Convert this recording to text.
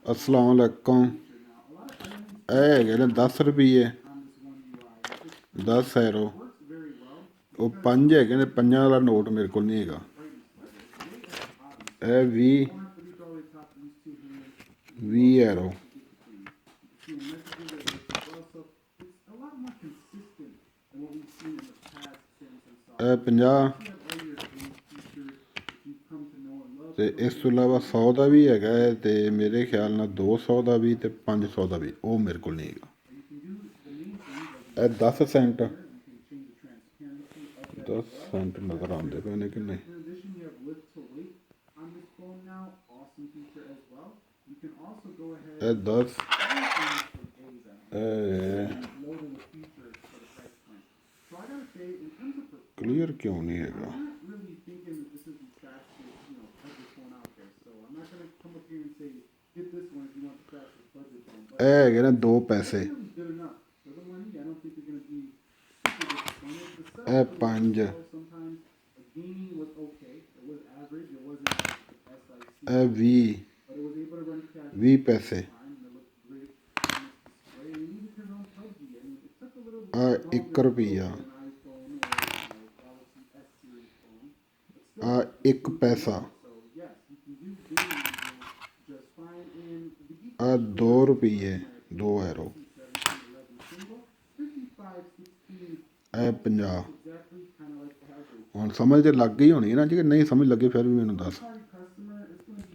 अस्सलाम वालेकुम। ਇਹ ਹੈਗੇ ਨੇ 10 ਰੁਪਈਏ, 10 ਐਰੋ। ਉਹ 5 ਹੈਗੇ ਨੇ, 5 ਵਾਲਾ ਨੋਟ ਮੇਰੇ ਕੋਲ ਨਹੀਂ ਹੈਗਾ। ਇਹ 20 ਐਰੋ। ਇਹ 50 ਤੇ ਇਸ ਤੋਂ ਇਲਾਵਾ 100 ਦਾ ਵੀ ਹੈਗਾ ਹੈ, ਤੇ ਮੇਰੇ ਖਿਆਲ ਨਾਲ 200 ਦਾ ਵੀ ਤੇ 500 ਦਾ ਵੀ, ਉਹ ਮੇਰੇ ਕੋਲ ਨਹੀਂ ਹੈਗਾ। ਇਹ 10 ਸੈਂਟ, 10 ਸੈਂਟ ਨਜ਼ਰ ਆਉਂਦੇ ਪਏ ਨੇ ਕਿ ਨਹੀਂ? ਇਹ 10 ਕਲੀਅਰ ਕਿਉਂ ਨਹੀਂ ਹੈਗਾ? ਇਹ ਹੈਗੇ ਨੇ 2 ਪੈਸੇ। ਇਹ 5, ਇਹ 20 ਪੈਸੇ। ਆ 1 ਰੁਪਈਆ, ਆ 1 ਪੈਸਾ, ਆ 2 ਰੁਪਈਏ, 2 ਐਰੋ। ਇਹ 50। ਹੁਣ ਸਮਝ ਤੇ ਲੱਗ ਗਈ ਹੋਣੀ ਨਾ? ਜੇ ਨਹੀਂ ਸਮਝ ਲੱਗੇ ਫਿਰ ਵੀ ਮੈਨੂੰ ਦੱਸ।